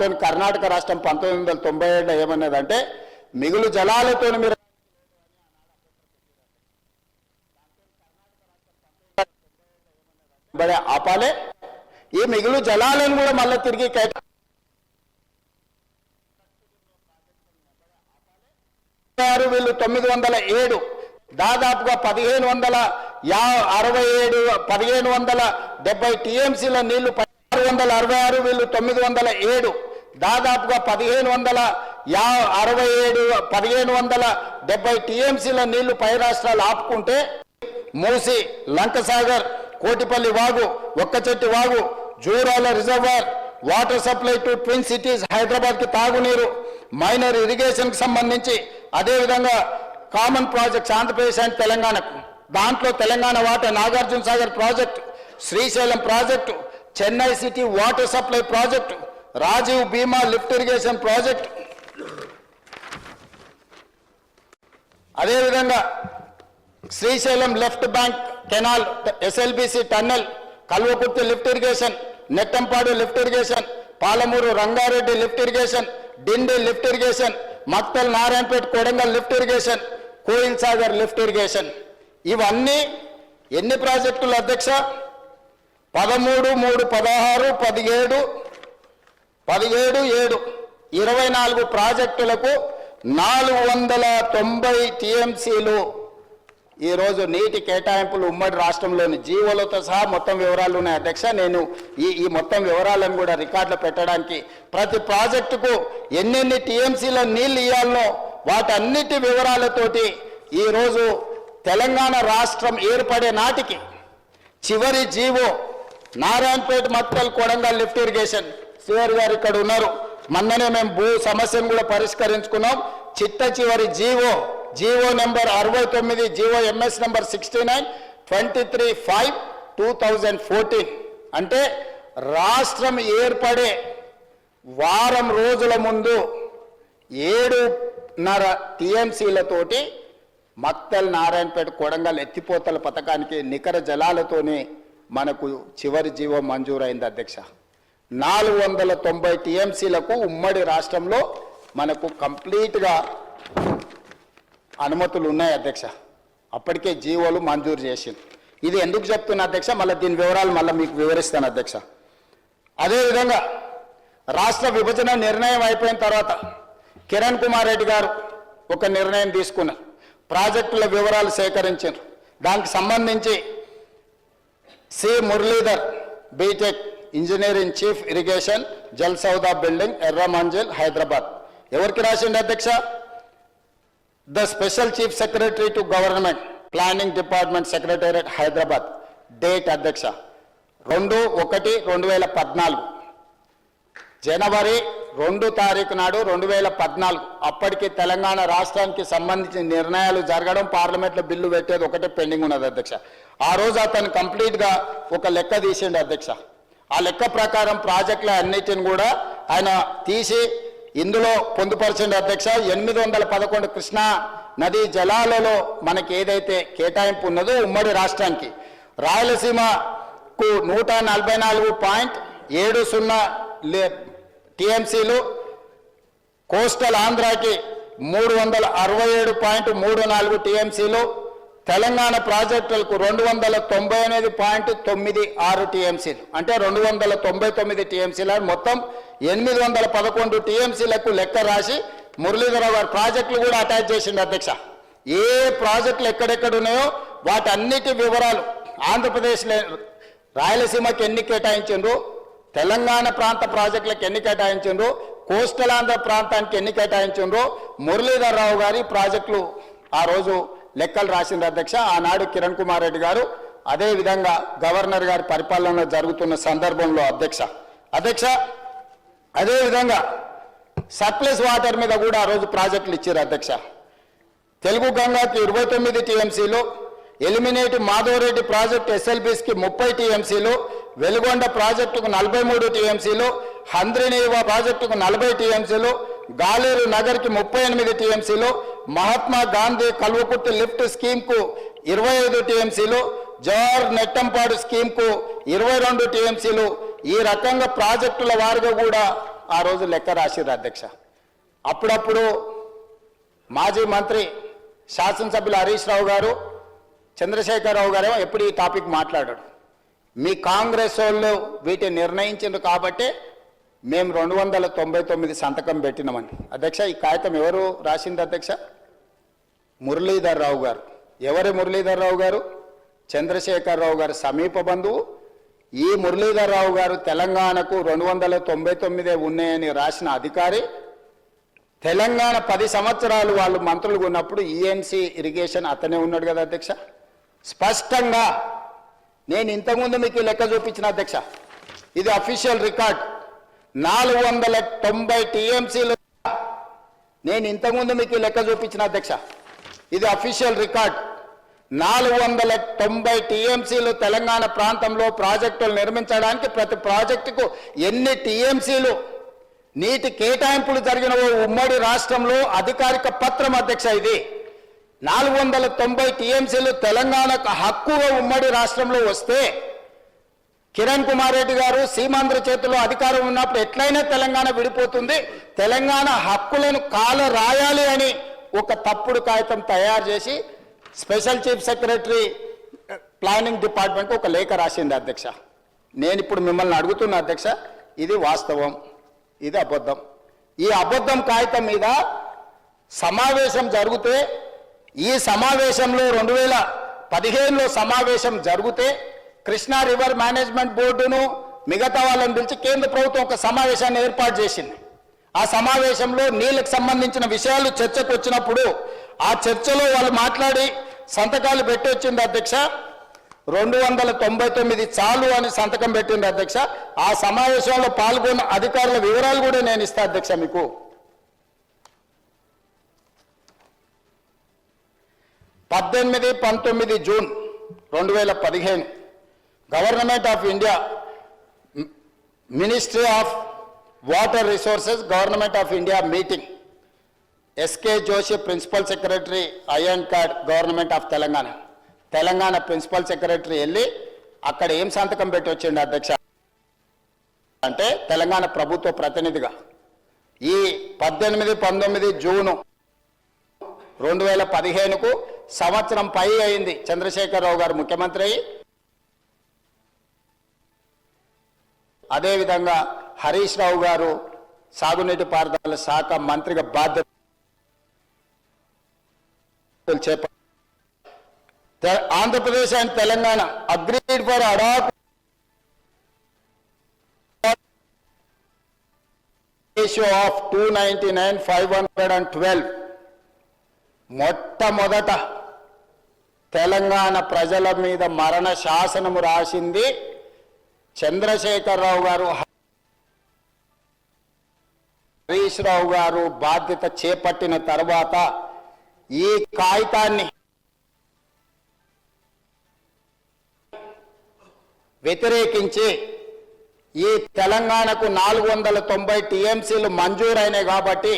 దాంతో కర్ణాటక రాష్ట్రం 1997లో ఏమన్నదంటే మిగులు జలాలతో మీరు ఆపాలే, ఈ మిగులు జలాలను కూడా మళ్ళీ తిరిగి వీళ్ళు 907 దాదాపుగా 1570 టీఎంసీల నీళ్లు 666 వీళ్ళు 907 దాదాపుగా 1570 టీఎంసీల నీళ్లు పై రాష్ట్రాలు ఆపుకుంటే మూసి, లంకసాగర్, కోటిపల్లి వాగు, ఒక్కచెట్టి వాగు, Jurala reservoir, water supply to twin cities Hyderabad కి తాగునీరు, మైనర్ ఇరిగేషన్ కి సంబంధించి అదేవిధంగా కామన్ ప్రాజెక్ట్స్ ఆంధ్రప్రదేశ్ అండ్ తెలంగాణకు, దాంట్లో తెలంగాణ వాటా Nagarjuna Sagar project, Srisailam project, Chennai city water supply project, Rajiv Bhima lift irrigation project, అదేవిధంగా Srisailam left bank canal, SLBC tunnel, Kalwakurthy lift irrigation, Nettempadu lift irrigation, Palamuru Rangareddy lift irrigation, Dindi lift irrigation, Makthal Narayanpet Kodangal lift irrigation, Koil Sagar lift irrigation. ఇవన్నీ ఎన్ని ప్రాజెక్టులు అధ్యక్ష? 13, 3, 16, 17, 7 24 ప్రాజెక్టులకు 490 టీఎంసీలు ఈరోజు నీటి కేటాయింపులు ఉమ్మడి రాష్ట్రంలోని జీవోలతో సహా మొత్తం వివరాలు ఉన్నాయి అధ్యక్ష. నేను ఈ మొత్తం వివరాలను కూడా రికార్డులో పెట్టడానికి ప్రతి ప్రాజెక్టుకు ఎన్నెన్ని టీఎంసీల నీళ్లు ఇవ్వాలనో వాటన్నిటి వివరాలతోటి ఈరోజు తెలంగాణ రాష్ట్రం ఏర్పడే నాటికి చివరి GO Narayanpet Makthal Kodangal lift irrigation, శ్రీవారి గారు ఇక్కడ ఉన్నారు, మొన్ననే మేము భూ సమస్యను కూడా పరిష్కరించుకున్నాం. చిట్ట చివరి GO number 69, GO MS number 69 23/5/2014 అంటే రాష్ట్రం ఏర్పడే వారం రోజుల ముందు 7.5 టీఎంసీలతోటి మక్తల్ నారాయణపేట కొడంగల్ ఎత్తిపోతల పథకానికి నికర జలాలతోనే మనకు చివరి జీవో మంజూరైంది అధ్యక్ష. 490 టీఎంసీలకు ఉమ్మడి రాష్ట్రంలో మనకు కంప్లీట్గా అనుమతులు ఉన్నాయి అధ్యక్ష. అప్పటికే జీవోలు మంజూరు చేసింది. ఇది ఎందుకు చెప్తున్నా అధ్యక్ష, మళ్ళీ దీని వివరాలు మళ్ళీ మీకు వివరిస్తాను అధ్యక్ష. అదేవిధంగా రాష్ట్ర విభజన నిర్ణయం అయిపోయిన తర్వాత కిరణ్ కుమార్ రెడ్డి గారు ఒక నిర్ణయం తీసుకున్నారు. ప్రాజెక్టుల వివరాలు సేకరించారు. దానికి సంబంధించి C Muralidhar B Tech engineering chief irrigation Jal Soudha building Erramanzil Hyderabad ఎవరికి రాసిండి అధ్యక్ష? The special chief secretary to government planning department secretariat Hyderabad. Date అధ్యక్ష 2/1/2014 జనవరి 2 తారీఖు నాడు 2014. అప్పటికి తెలంగాణ రాష్ట్రానికి సంబంధించిన నిర్ణయాలు జరగడం, పార్లమెంట్లో బిల్లు పెట్టేది ఒకటే పెండింగ్ ఉన్నది అధ్యక్ష. ఆ రోజు అతను కంప్లీట్గా ఒక లెక్క తీసిండు అధ్యక్ష. ఆ లెక్క ప్రకారం ప్రాజెక్టుల అన్నిటిని కూడా ఆయన తీసి ఇందులో పొందుపరిచిండు అధ్యక్ష. 811 కృష్ణా నదీ జలాలలో మనకి ఏదైతే కేటాయింపు ఉన్నదో ఉమ్మడి రాష్ట్రానికి, రాయలసీమకు 144.70 టీఎంసీలు, కోస్టల్ ఆంధ్రాకి 367.34 టీఎంసీలు, తెలంగాణ ప్రాజెక్టులకు 298.96 టీఎంసీలు అంటే 299 టీఎంసీలు, మొత్తం 811 టీఎంసీలకు లెక్క రాసి మురళీధరరావు గారు ప్రాజెక్టులు కూడా అటాచ్ చేసిండు అధ్యక్ష. ఏ ప్రాజెక్టులు ఎక్కడెక్కడ ఉన్నాయో వాటన్నిటి వివరాలు, ఆంధ్రప్రదేశ్లో రాయలసీమకి ఎన్ని కేటాయించిండ్రు, తెలంగాణ ప్రాంత ప్రాజెక్టులకు ఎన్ని కేటాయించిండ్రు, కోస్టల్ ఆంధ్ర ప్రాంతానికి ఎన్ని కేటాయించిండ్రు, మురళీధరరావు గారి ప్రాజెక్టులు ఆ రోజు లెక్కలు రాసిండ్రు అధ్యక్ష. ఆనాడు కిరణ్ కుమార్ రెడ్డి గారు అదేవిధంగా గవర్నర్ గారి పరిపాలన జరుగుతున్న సందర్భంలో అధ్యక్ష అదేవిధంగా సర్ప్లస్ వాటర్ మీద కూడా ఆ రోజు ప్రాజెక్టులు ఇచ్చారు అధ్యక్ష. తెలుగు గంగాకి 29 టీఎంసీలు, ఎలిమినేటి మాధవరెడ్డి ప్రాజెక్టు ఎస్ఎల్బిస్కి 30 టీఎంసీలు, వెలుగొండ ప్రాజెక్టుకు 43 టీఎంసీలు, హంద్రినీవా ప్రాజెక్టుకు 40 టీఎంసీలు, గాలేరు నగర్కి 38 టీఎంసీలు, మహాత్మా గాంధీ కల్వకుర్తి లిఫ్ట్ స్కీమ్కు 25 టీఎంసీలు, జవహర్ నెట్టంపాడు స్కీమ్కు 22 టీఎంసీలు. ఈ రకంగా ప్రాజెక్టుల వారిగా కూడా ఆ రోజు లెక్క రాసిర్రు అధ్యక్ష. అప్పుడప్పుడు మాజీ మంత్రి శాసనసభ్యులు హరీష్ రావు గారు, చంద్రశేఖరరావు గారు ఎప్పుడు ఈ టాపిక్ మాట్లాడాడు. మీ కాంగ్రెస్ వాళ్ళు వీటిని నిర్ణయించారు కాబట్టి మేము 299 సంతకం పెట్టినామని. అధ్యక్ష, ఈ కాగితం ఎవరు రాసింది అధ్యక్ష? మురళీధర్ రావు గారు. ఎవరి మురళీధర్ రావు గారు? చంద్రశేఖరరావు గారు సమీప బంధువు. ఈ మురళీధర్ రావు గారు తెలంగాణకు 299 ఉన్నాయని రాసిన అధికారి. తెలంగాణ 10 సంవత్సరాలు వాళ్ళు మంత్రులుగా ఉన్నప్పుడు ఈఎన్సీ ఇరిగేషన్ అతనే ఉన్నాడు కదా అధ్యక్ష. స్పష్టంగా నేను ఇంతకుముందు మీకు లెక్క చూపించిన అధ్యక్ష, ఇది అఫీషియల్ రికార్డ్. 490 టీఎంసీలు నేను ఇంతకుముందు మీకు లెక్క చూపించిన అధ్యక్ష, ఇది అఫీషియల్ రికార్డ్. 490 టీఎంసీలు తెలంగాణ ప్రాంతంలో ప్రాజెక్టులు నిర్మించడానికి ప్రతి ప్రాజెక్టుకు ఎన్ని టీఎంసీలు నీటి కేటాయింపులు జరిగిన ఉమ్మడి రాష్ట్రంలో అధికారిక పత్రం అధ్యక్ష. ఇది 490 టీఎంసీలు తెలంగాణకు హక్కుగా ఉమ్మడి రాష్ట్రంలో వస్తే కిరణ్ కుమార్ రెడ్డి గారు సీమాంధ్ర చేతిలో అధికారం ఉన్నప్పుడు ఎట్లయినా తెలంగాణ విడిపోతుంది, తెలంగాణ హక్కులను కాల రాయాలి అని ఒక తప్పుడు కాగితం తయారు చేసి special chief secretary planning department ఒక లేఖ రాసింది అధ్యక్ష. నేను ఇప్పుడు మిమ్మల్ని అడుగుతున్నా అధ్యక్ష, ఇది వాస్తవం, ఇది అబద్ధం. ఈ అబద్ధం కాగితం మీద సమావేశం జరిగితే, ఈ సమావేశంలో 2015లో సమావేశం జరిగితే కృష్ణా రివర్ మేనేజ్మెంట్ బోర్డును మిగతా వాళ్ళని పిలిచి కేంద్ర ప్రభుత్వం ఒక సమావేశాన్ని ఏర్పాటు చేసింది. ఆ సమావేశంలో నీళ్ళకు సంబంధించిన విషయాలు చర్చకు వచ్చినప్పుడు ఆ చర్చలో వాళ్ళు మాట్లాడి సంతకాలు పెట్టి వచ్చింది అధ్యక్ష. 299 చాలు అని సంతకం పెట్టింది అధ్యక్ష. ఆ సమావేశంలో పాల్గొన్న అధికారుల వివరాలు కూడా నేను ఇస్తా అధ్యక్ష మీకు. 18-19 June 2015 government of India, ministry of water resources, government of India meeting. S K Joshi principal secretary, I N card, government of Telangana. Telangana principal secretary వెళ్ళి అక్కడ ఏం సంతకం పెట్టి వచ్చిండు అధ్యక్ష అంటే, తెలంగాణ ప్రభుత్వ ప్రతినిధిగా ఈ 18-19 జూను 2015కు సంవత్సరం పై అయింది చంద్రశేఖరరావు గారు ముఖ్యమంత్రి అయ్యి. అదేవిధంగా హరీష్ రావు గారు సాగునీటి పారుదల శాఖ మంత్రిగా బాధ్యతలు చేపట్టారు. Andhra Pradesh and Telangana agreed for adopt ratio of 299:512. మొట్టమొదట తెలంగాణ ప్రజల మీద మరణ శాసనము రాసింది చంద్రశేఖరరావు గారు. హరీష్ రావు గారు బాధ్యత చేపట్టిన తర్వాత ఈ కాగితాన్ని వ్యతిరేకించి ఈ తెలంగాణకు 490 టీఎంసీలు మంజూరైనాయి కాబట్టి